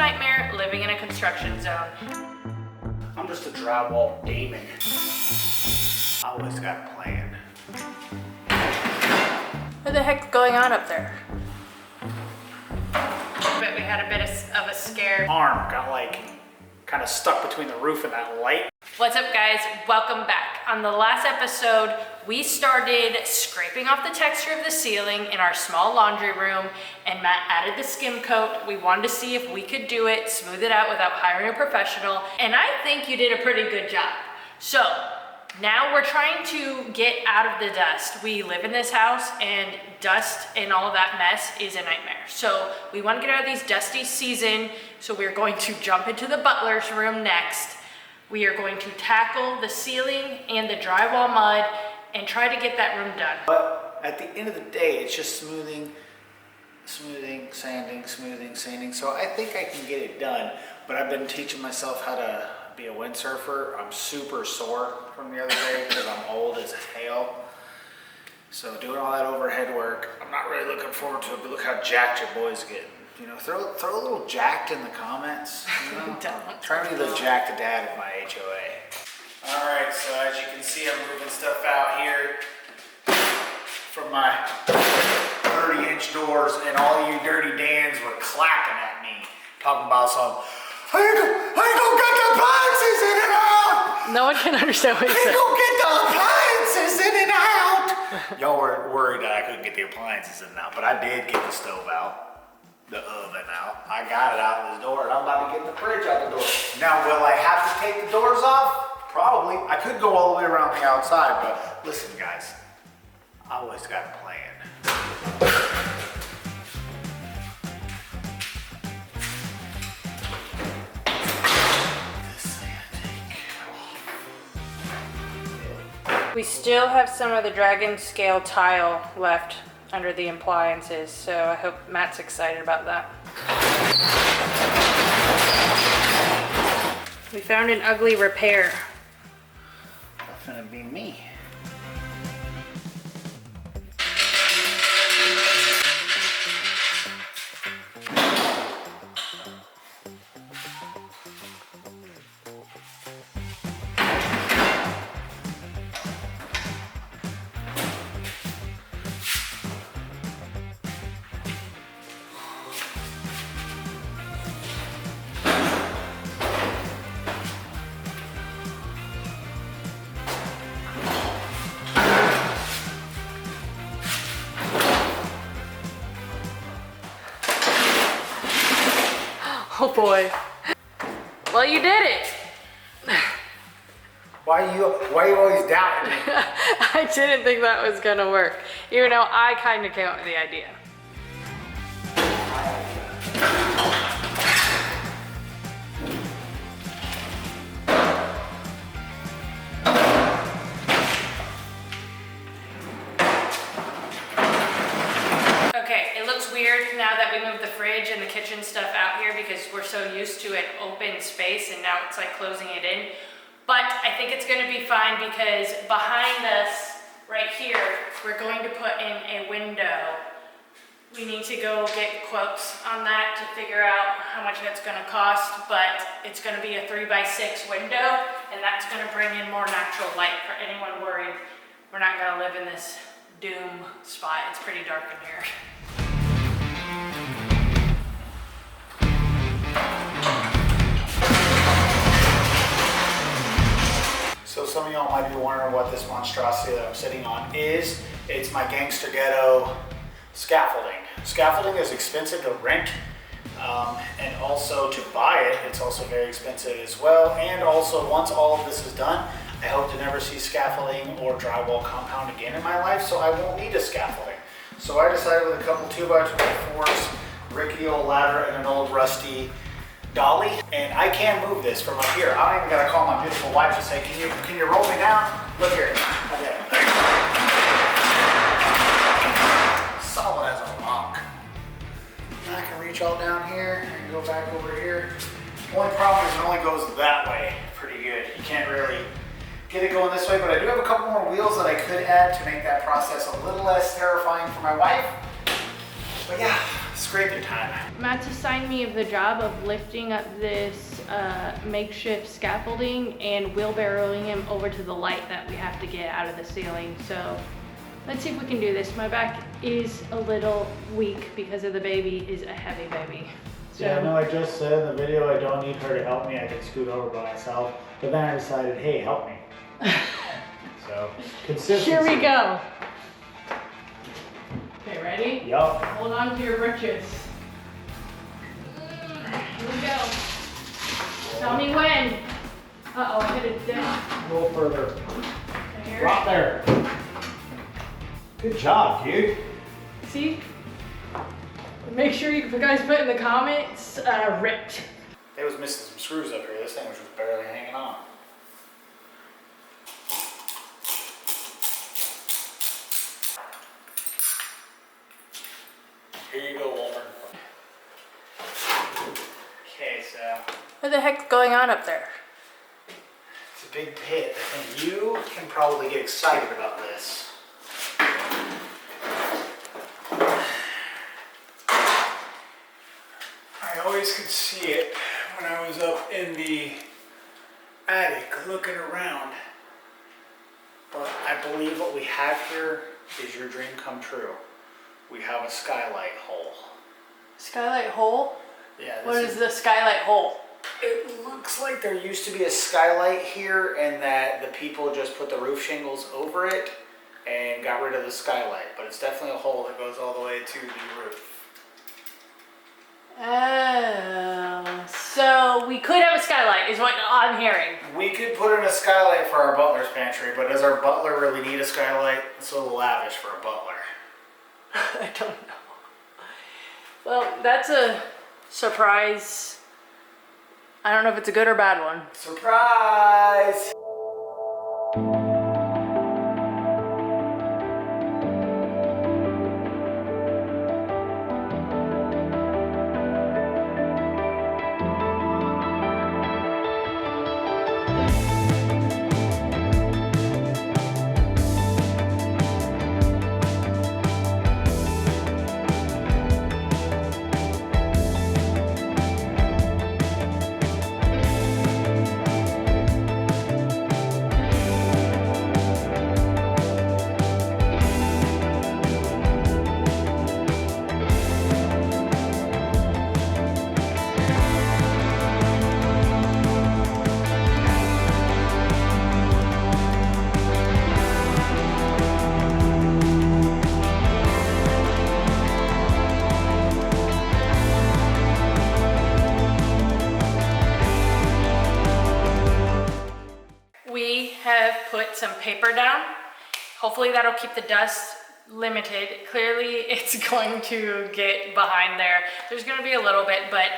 nightmare living in a construction zone. I'm just a drywall demon. I always got a plan. What the heck's going on up there? But we had a bit of a scare. Arm got like kind of stuck between the roof and that light. What's up, guys? Welcome back. On the last episode, we started scraping off the texture of the ceiling in our small laundry room, and Matt added the skim coat. We wanted to see if we could do it, smooth it out without hiring a professional, and I think you did a pretty good job. So now we're trying to get out of the dust. We live in this house, and dust and all of that mess is a nightmare. So we want to get out of these dusty season, so we're going to jump into the butler's room next. We are going to tackle the ceiling and the drywall mud and try to get that room done. But at the end of the day, it's just smoothing, sanding. So I think I can get it done. But I've been teaching myself how to be a windsurfer. I'm super sore from the other day because I'm old as hell. So doing all that overhead work, I'm not really looking forward to it, but look how jacked your boy's getting. You know, throw a little jacked in the comments. You know? Try to be the jacked dad of my HOA. All right, so as you can see, I'm moving stuff out here from my 30-inch doors, and all you dirty Dans were clapping at me, talking about some, I ain't gonna get the appliances in and out. No one can understand what you said. I ain't gonna get the appliances in and out. Y'all were worried that I couldn't get the appliances in and out, but I did get the stove out. The oven out. I got it out of the door, and I'm about to get the fridge out the door. Now, will I have to take the doors off? Probably. I could go all the way around the outside, but listen, guys, I always got a plan. We still have some of the dragon scale tile left under the appliances, so I hope Matt's excited about that. We found an ugly repair. That's gonna be me. Oh boy. Well, you did it. Why you always doubting me? I didn't think that was gonna work, even though I kind of came up with the idea. Okay, it looks weird now that we moved the fridge and the kitchen stuff out here because we're so used to an open space, and now it's like closing it in. But I think it's gonna be fine because behind us, right here, we're going to put in a window. We need to go get quotes on that to figure out how much that's gonna cost, but it's gonna be a 3x6 window, and that's gonna bring in more natural light for anyone worried we're not gonna live in this doom spot. It's pretty dark in here. So some of y'all might be wondering what this monstrosity that I'm sitting on is. It's my gangster ghetto scaffolding. Scaffolding is expensive to rent, and also to buy it, it's also very expensive as well. And also, once all of this is done, I hope to never see scaffolding or drywall compound again in my life, so I won't need a scaffolding. So I decided with a couple 2x24s, rickety old ladder, and an old rusty dolly, and I can move this from up here. I don't even gotta call my beautiful wife to say, can you roll me down? Look here. Okay. Solid as a rock. And I can reach all down here and go back over here. Only problem is it only goes that way pretty good. You can't really get it going this way, but I do have a couple more wheels that I could add to make that process a little less terrifying for my wife. But yeah, scraping time. Matt's assigned me the job of lifting up this makeshift scaffolding and wheelbarrowing him over to the light that we have to get out of the ceiling. So let's see if we can do this. My back is a little weak because of the baby is a heavy baby. So, Yeah, no, I just said in the video I don't need her to help me, I can scoot over by myself. But then I decided, hey, help me. So, consistency. here we go. Okay, ready? Yup. Hold on to your britches. Here we go. Tell me when. Uh-oh, I hit it down. A little further. Here. Drop there. Good job, dude. See? Make sure you guys put in the comments, ripped. They was missing some screws up here. This thing was just barely hanging on. Here you go, Walter. Okay, so What the heck's going on up there? it's a big pit. I think you can probably get excited about this. I always could see it when I was up in the attic looking around. But I believe what we have here is your dream come true. We have a skylight hole. Skylight hole? Yeah, What is the skylight hole? It looks like there used to be a skylight here and that the people just put the roof shingles over it and got rid of the skylight. But it's definitely a hole that goes all the way to the roof. Oh, so we could have a skylight is what I'm hearing. We could put in a skylight for our butler's pantry, but does our butler really need a skylight? It's a little lavish for a butler. I don't know. Well, that's a surprise. I don't know if it's a good or bad one. Surprise! Put some paper down. Hopefully that'll keep the dust limited. Clearly it's going to get behind there. There's going to be a little bit, but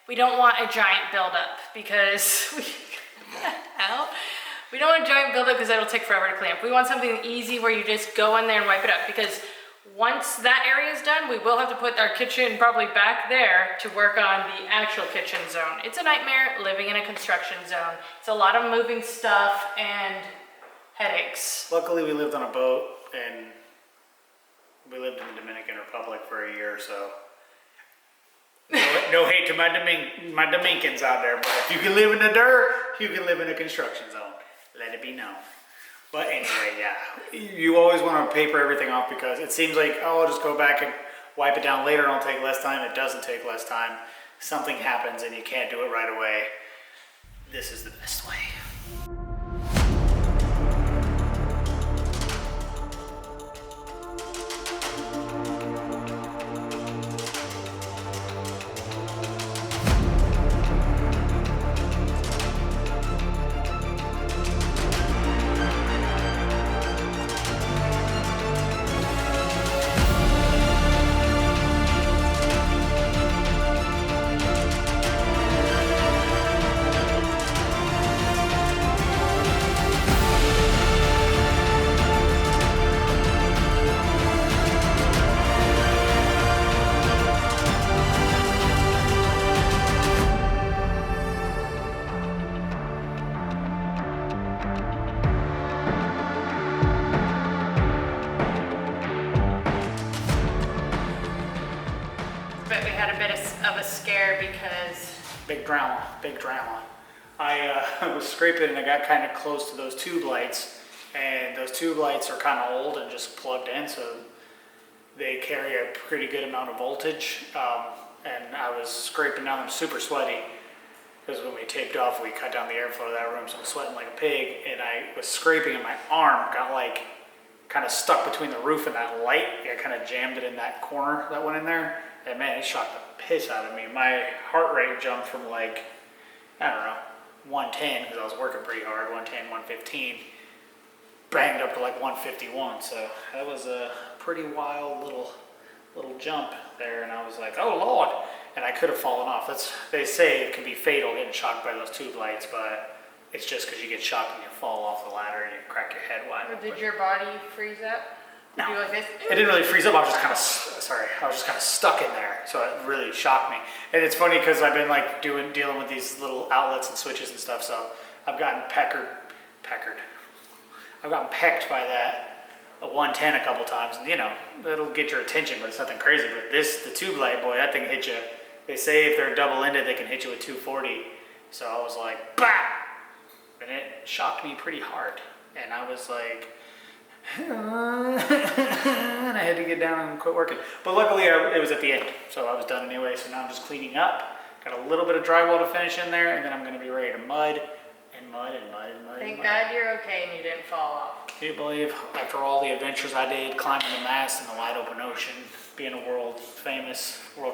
we don't want a giant buildup because we don't want a giant buildup because it'll take forever to clean up. We want something easy where you just go in there and wipe it up, because once that area is done, we will have to put our kitchen probably back there to work on the actual kitchen zone. It's a nightmare living in a construction zone. It's a lot of moving stuff and headaches. Luckily we lived on a boat and we lived in the Dominican Republic for a year, so no hate to my Dominicans out there, but if you can live in the dirt, you can live in a construction zone. Let it be known. But anyway, yeah, you always want to paper everything off because it seems like, oh, I'll just go back and wipe it down later and it'll take less time. It doesn't take less time. Something happens and you can't do it right away. This is the best way. because Big drama, big drama. I was scraping and I got kind of close to those tube lights, and those tube lights are kind of old and just plugged in, so they carry a pretty good amount of voltage. And I was scraping down them super sweaty, because when we taped off, we cut down the airflow of that room, so I'm sweating like a pig, and I was scraping and my arm got like kind of stuck between the roof and that light. I kind of jammed it in that corner that went in there, and man, it shocked the piss out of me. My heart rate jumped from like, I don't know, 110, because I was working pretty hard, 110, 115, banged up to like 151, so that was a pretty wild little jump there, and I was like, oh Lord, and I could have fallen off. They say it can be fatal getting shocked by those tube lights, but it's just because you get shocked and you fall off the ladder and you crack your head wide. Or did your body freeze up? No, You like this? it didn't really freeze up. I was just kind of stuck in there, so it really shocked me. And it's funny because I've been like dealing with these little outlets and switches and stuff, so I've gotten I've gotten pecked by that. A 110 a couple times, and you know, it'll get your attention, but it's nothing crazy. But the tube light, boy, that thing hit you. They say if they're double-ended, they can hit you with 240. So I was like, bah! And it shocked me pretty hard. And I was like, and I had to get down and quit working. But luckily, it was at the end, so I was done anyway. So now I'm just cleaning up. Got a little bit of drywall to finish in there, and then I'm going to be ready to mud. Thank God you're okay and you didn't fall off. Can you believe, after all the adventures I did, climbing the mast in the wide open ocean, being a world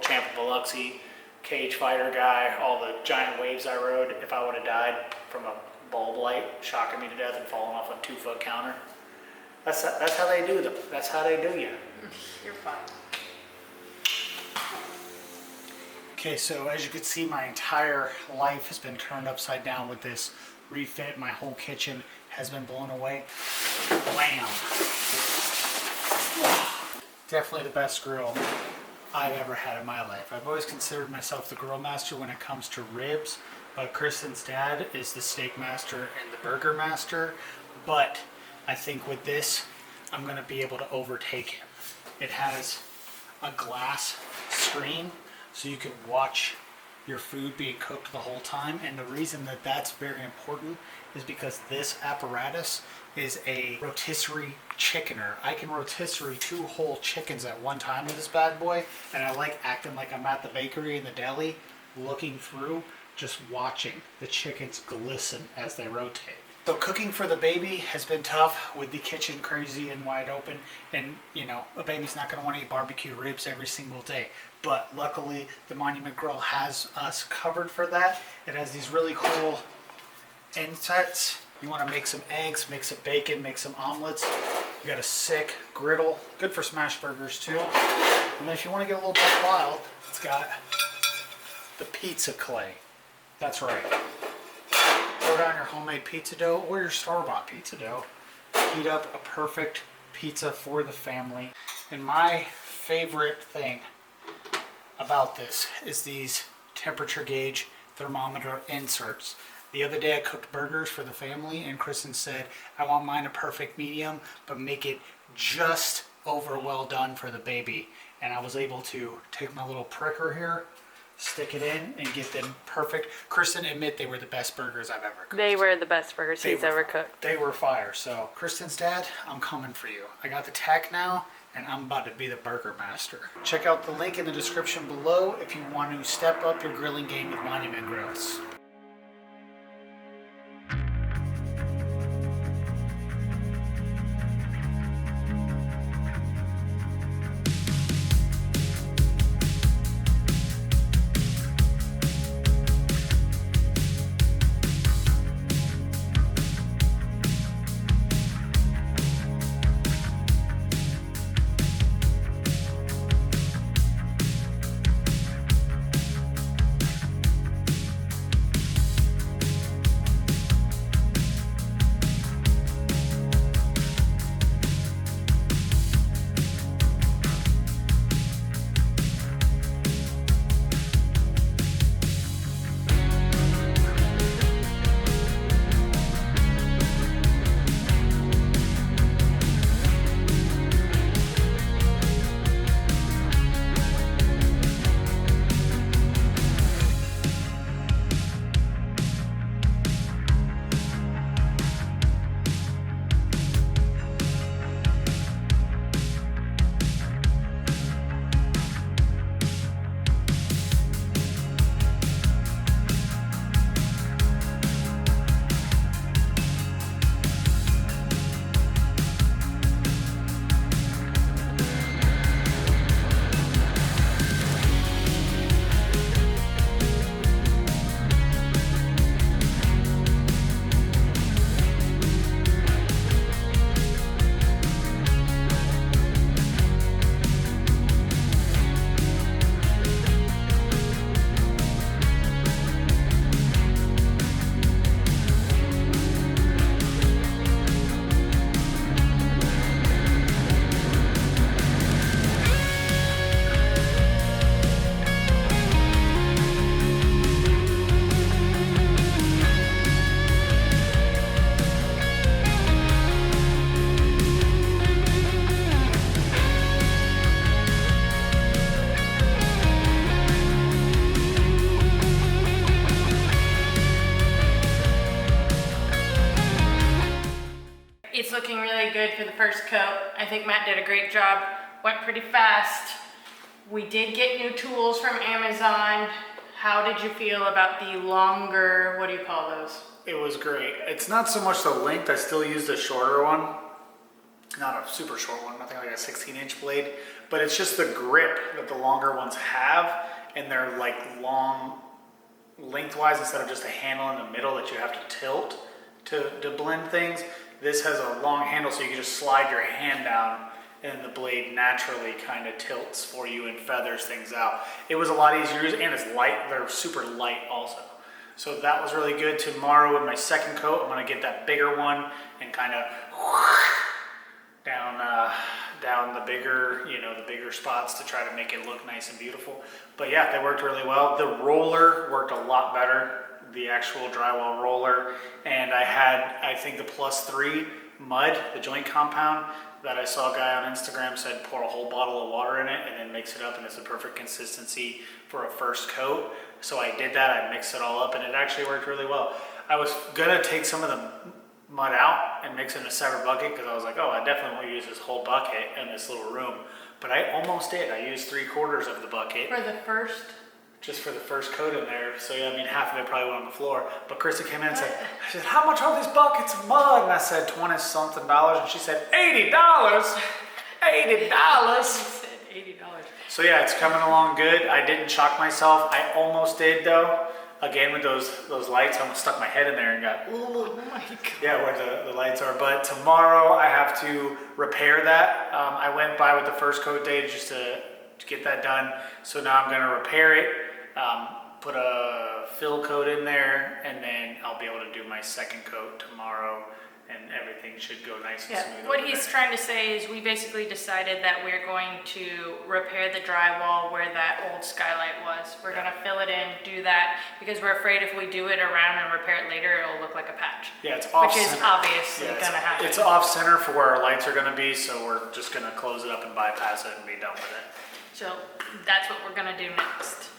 champ of Biloxi, cage fighter guy, all the giant waves I rode, if I would have died from a bulb light shocking me to death and falling off a 2-foot counter. That's how they do them. That's how they do you. You're fine. Okay, so as you can see, my entire life has been turned upside down with this refit. My whole kitchen has been blown away. Blam! Definitely the best grill I've ever had in my life. I've always considered myself the grill master when it comes to ribs, but Kristen's dad is the steak master and the burger master. But I think with this, I'm going to be able to overtake him. It has a glass screen, so you can watch your food being cooked the whole time. And the reason that that's very important is because this apparatus is a rotisserie chickener. I can rotisserie 2 whole chickens at one time with this bad boy, and I like acting like I'm at the bakery in the deli, looking through, just watching the chickens glisten as they rotate. So cooking for the baby has been tough with the kitchen crazy and wide open, and you know, a baby's not going to want to eat barbecue ribs every single day. But luckily, the Monument Grill has us covered for that. It has these really cool insets. You want to make some eggs, make some bacon, make some omelets. You got a sick griddle, good for smash burgers too. And then if you want to get a little bit wild, it's got the pizza clay. That's right. Throw down your homemade pizza dough or your store-bought pizza dough. Heat up a perfect pizza for the family. And my favorite thing about this is these temperature gauge thermometer inserts. The other day I cooked burgers for the family, and Kristen said, I want mine a perfect medium, but make it just over well done for the baby. And I was able to take my little pricker here, stick it in, and get them perfect. Kristen admit they were the best burgers I've ever cooked. They were the best burgers he's ever cooked. They were fire. So Kristen's dad, I'm coming for you. I got the tech now, and I'm about to be the burger master. Check out the link in the description below if you want to step up your grilling game with Monument Grills. really good for the first coat. I think Matt did a great job. Went pretty fast. We did get new tools from Amazon. How did you feel about the longer, what do you call those? It was great. It's not so much the length, I still use the shorter one. Not a super short one, nothing like a 16-inch blade, but it's just the grip that the longer ones have, and they're like long lengthwise instead of just a handle in the middle that you have to tilt to blend things. This has a long handle so you can just slide your hand down and the blade naturally kind of tilts for you and feathers things out. It was a lot easier to use, and it's light. They're super light also. So that was really good. Tomorrow with my second coat, I'm gonna get that bigger one and kind of down the bigger, the bigger spots to try to make it look nice and beautiful. But yeah, they worked really well. The roller worked a lot better, the actual drywall roller. And I had, I think, the +3 mud, the joint compound, that I saw a guy on Instagram said pour a whole bottle of water in it and then mix it up, and it's the perfect consistency for a first coat. So I did that, I mixed it all up, and it actually worked really well. I was gonna take some of the mud out and mix it in a separate bucket because I was like, oh, I definitely won't use this whole bucket in this little room. But I almost did. I used 3/4 of the bucket. For the first? Just for the first coat in there. So yeah, I mean, half of it probably went on the floor. But Krista came in and said, how much are these buckets of mud? And I said, $20-something. And she said, $80. $80. said $80. So yeah, it's coming along good. I didn't shock myself. I almost did though. Again, with those lights, I almost stuck my head in there and got, Oh my God. yeah, where the lights are. But tomorrow I have to repair that. I went by with the first coat day just to get that done. So now I'm gonna repair it, put a fill coat in there, and then I'll be able to do my second coat tomorrow, and everything should go nice and smooth. What he's trying to say is we basically decided that we're going to repair the drywall where that old skylight was. We're gonna fill it in, do that, because we're afraid if we do it around and repair it later, it'll look like a patch. Yeah, it's off Which center. is obviously Yeah, gonna happen. It's off center for where our lights are gonna be, so we're just gonna close it up and bypass it and be done with it. So that's what we're gonna do next.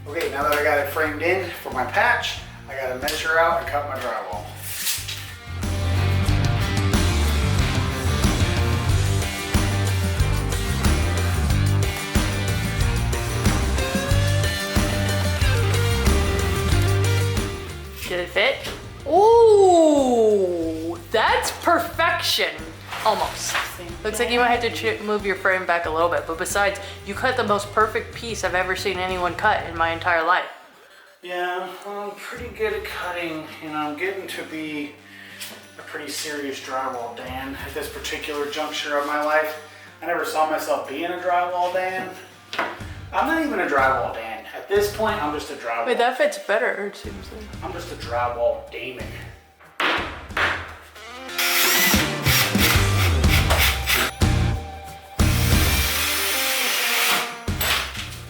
Okay, now that I got it framed in for my patch, I gotta measure out and cut my drywall. Did it fit? Ooh, that's perfection. Almost. Looks like you might have to move your frame back a little bit, but besides, you cut the most perfect piece I've ever seen anyone cut in my entire life. Yeah, well, I'm pretty good at cutting, and I'm getting to be a pretty serious drywall Dan at this particular juncture of my life. I never saw myself being a drywall Dan. I'm not even a drywall Dan. At this point, I'm just a drywall. Wait, that fits better, it seems like. I'm just a drywall Damon.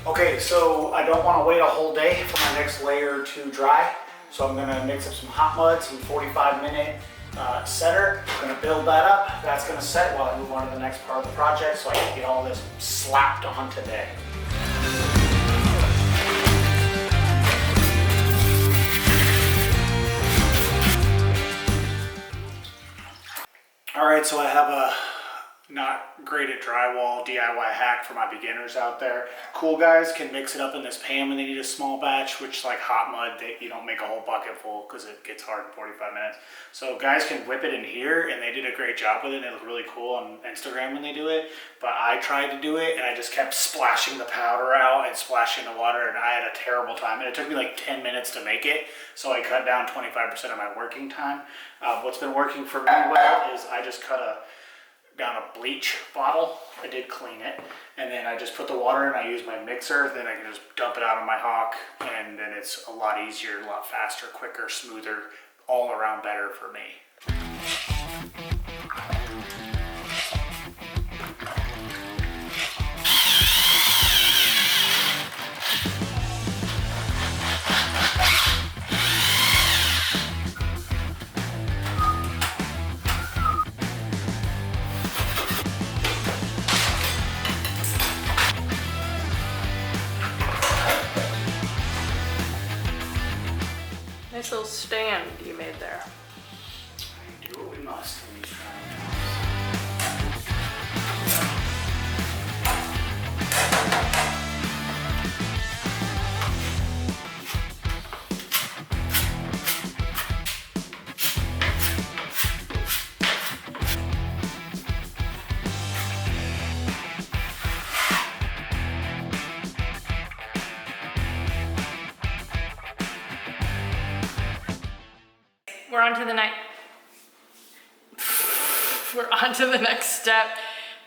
Okay, so I don't want to wait a whole day for my next layer to dry. So I'm gonna mix up some hot mud, some 45-minute setter. I'm gonna build that up. That's gonna set while I move on to the next part of the project so I can get all this slapped on today. All right, so I have a not great at drywall DIY hack for my beginners out there. Cool guys can mix it up in this pan when they need a small batch, which like hot mud, you don't make a whole bucket full because it gets hard in 45 minutes. So guys can whip it in here, and they did a great job with it. It looked really cool on Instagram when they do it. But I tried to do it, and I just kept splashing the powder out and splashing the water, and I had a terrible time. And it took me like 10 minutes to make it, so I cut down 25% of my working time. What's been working for me well is I just cut down a bleach bottle. I did clean it, and then I just put the water in. I use my mixer, then I can just dump it out on my hawk, and then it's a lot easier, a lot faster, quicker, smoother, all around better for me. Nice little stand you made there. We do what we must in these trying We're on to the next. We're on to the next step.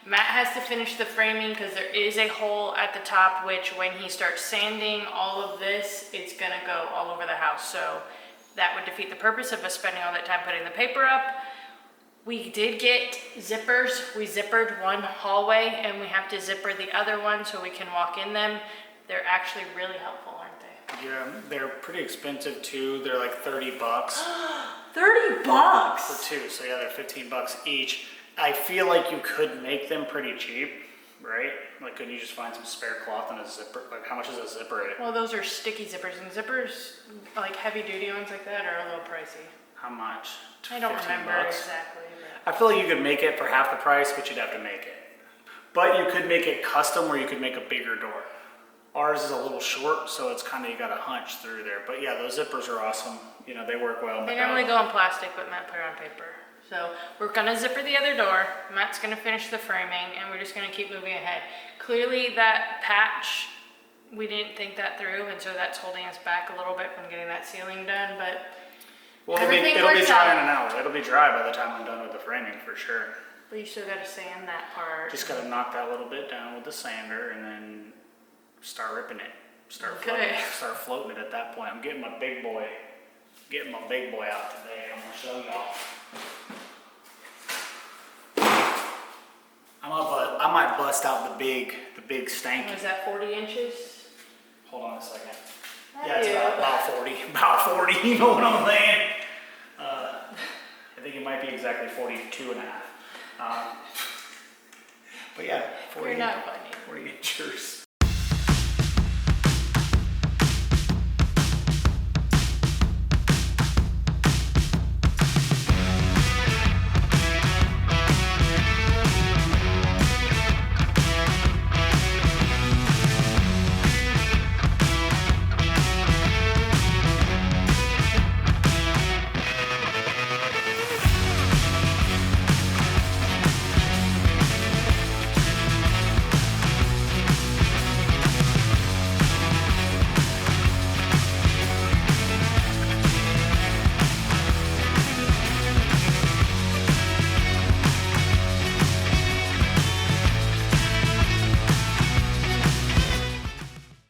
Matt has to finish the framing because there is a hole at the top, which when he starts sanding all of this, it's gonna go all over the house. So that would defeat the purpose of us spending all that time putting the paper up. We did get zippers. We zippered one hallway and we have to zipper the other one so we can walk in them. They're actually really helpful, aren't they? Yeah, they're pretty expensive too. They're like 30 bucks. 30 bucks! For two, so yeah, they're 15 bucks each. I feel like you could make them pretty cheap, right? Like, couldn't you just find some spare cloth and a zipper? Like, how much is a zipper? Well, those are sticky zippers, and zippers, like heavy duty ones like that, are a little pricey. How much? I don't 15 remember bucks? exactly. I feel like you could make it for half the price, but you'd have to make it. But you could make it custom where you could make a bigger door. Ours is a little short, so it's kind of, you got to hunch through there. But yeah, those zippers are awesome. You know, they work well. They normally go on plastic, but Matt put it on paper. So we're gonna zipper the other door. Matt's gonna finish the framing, and we're just gonna keep moving ahead. Clearly that patch, we didn't think that through, and so that's holding us back a little bit from getting that ceiling done, but Well, everything it'll be works dry out. in an hour. It'll be dry by the time I'm done with the framing for sure. But you still gotta sand that part. Just gotta knock that little bit down with the sander and then start ripping it. Start floating it at that point. I'm getting my big boy out today. I'm gonna show y'all. I might bust out the big stanky. Was that 40 inches? Hold on a second. I Yeah, it's do. about 40. About 40, you know what I'm saying? I think it might be exactly 42 and a half. But yeah, 40, You're not funny. 40 inches.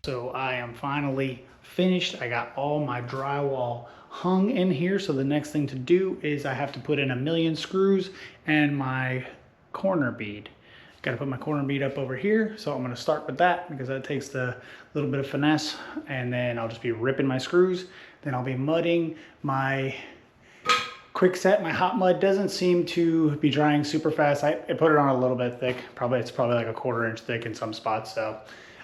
So I am finally finished. I got all my drywall hung in here. So the next thing to do is I have to put in 1,000,000 screws and my corner bead. Got to put my corner bead up over here. So I'm going to start with that because that takes the little bit of finesse, and then I'll just be ripping my screws. Then I'll be mudding my quick set. My hot mud doesn't seem to be drying super fast. I put it on a little bit thick. It's probably like a 1/4 inch thick in some spots. So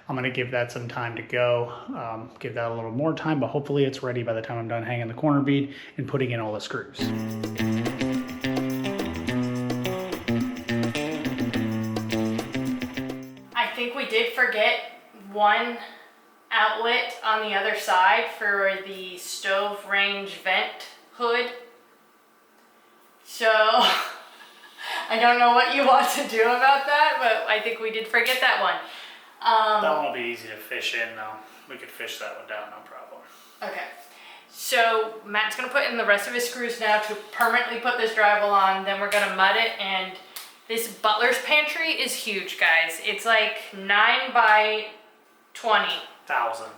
I'm gonna give that some time to go. Give that a little more time, but hopefully it's ready by the time I'm done hanging the corner bead and putting in all the screws. I think we did forget one outlet on the other side for the stove range vent hood. So I don't know what you want to do about that, but I think we did forget that one. That one will be easy to fish in though. We could fish that one down, no problem. Okay, so Matt's gonna put in the rest of his screws now to permanently put this drywall on. Then we're gonna mud it, and this butler's pantry is huge, guys. It's like 9 by 20. 1,000.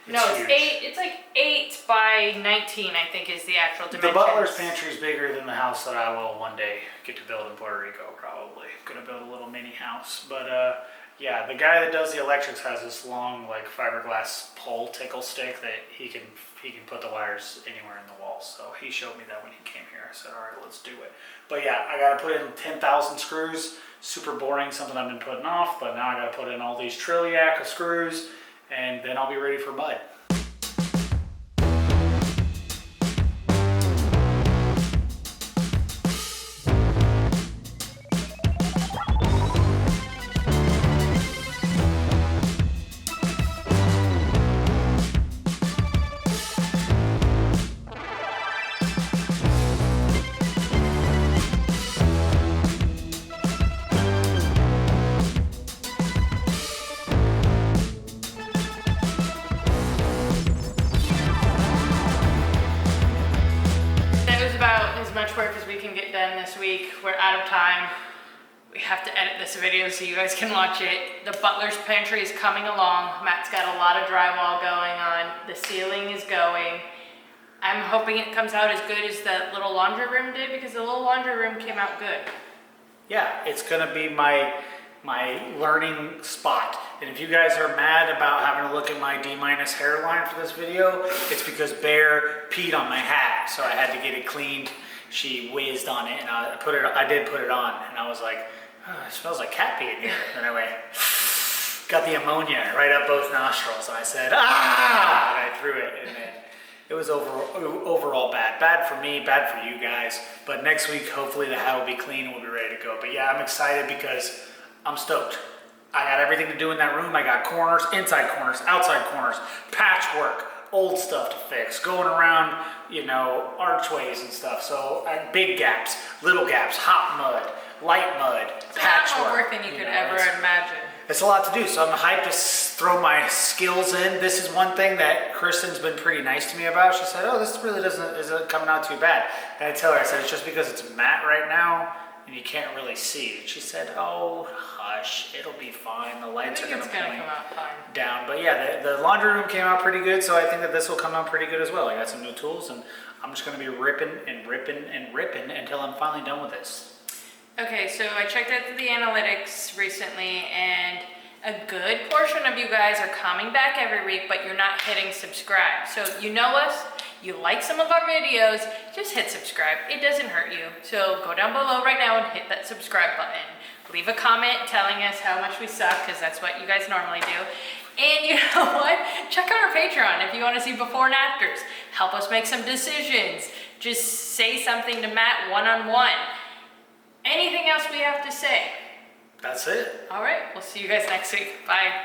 No, it's huge. 8, it's like 8 by 19, I think is the actual The dimensions. butler's pantry is bigger than the house that I will one day get to build in Puerto Rico, probably. Gonna build a little mini house. But yeah, the guy that does the electrics has this long like fiberglass pole tickle stick that he can put the wires anywhere in the wall. So he showed me that when he came here. I said, all right, let's do it. But yeah, I gotta put in 10,000 screws. Super boring, something I've been putting off, but now I gotta put in all these trilliac of screws, and then I'll be ready for mud. Much work as we can get done this week. We're out of time. We have to edit this video so you guys can watch it. The butler's pantry is coming along. Matt's got a lot of drywall going on. The ceiling is going. I'm hoping it comes out as good as that little laundry room did, because the little laundry room came out good. Yeah, it's gonna be my learning spot. And if you guys are mad about having to look at my D- hairline for this video, it's because Bear peed on my hat, so I had to get it cleaned. She whizzed on it, and I did put it on, and I was like, oh, it smells like cat pee in here. And I went, got the ammonia right up both nostrils. And I said, ah, and I threw it, and then it was overall bad. Bad for me, bad for you guys. But next week, hopefully the hat will be clean and we'll be ready to go. But yeah, I'm excited because I'm stoked. I got everything to do in that room. I got corners, inside corners, outside corners, patchwork, old stuff to fix, going around, you know, archways and stuff. So big gaps, little gaps, hot mud, light mud, patchwork. A lot more work than you could ever imagine. It's a lot to do, so I'm hyped to throw my skills in. This is one thing that Kristen's been pretty nice to me about. She said, oh, this really isn't coming out too bad. And I tell her, I said, it's just because it's matte right now and you can't really see it. She said, oh, hush, it'll be fine. The lights are gonna come out fine. down. But yeah, the laundry room came out pretty good, so I think that this will come out pretty good as well. I got some new tools, and I'm just gonna be ripping and ripping and ripping until I'm finally done with this. Okay, so I checked out the analytics recently, and a good portion of you guys are coming back every week, but you're not hitting subscribe. So you know us, you like some of our videos, just hit subscribe. It doesn't hurt you. So go down below right now and hit that subscribe button. Leave a comment telling us how much we suck, because that's what you guys normally do. And you know what? Check out our Patreon if you want to see before and afters. Help us make some decisions. Just say something to Matt one-on-one. Anything else we have to say? That's it. All right, we'll see you guys next week. Bye.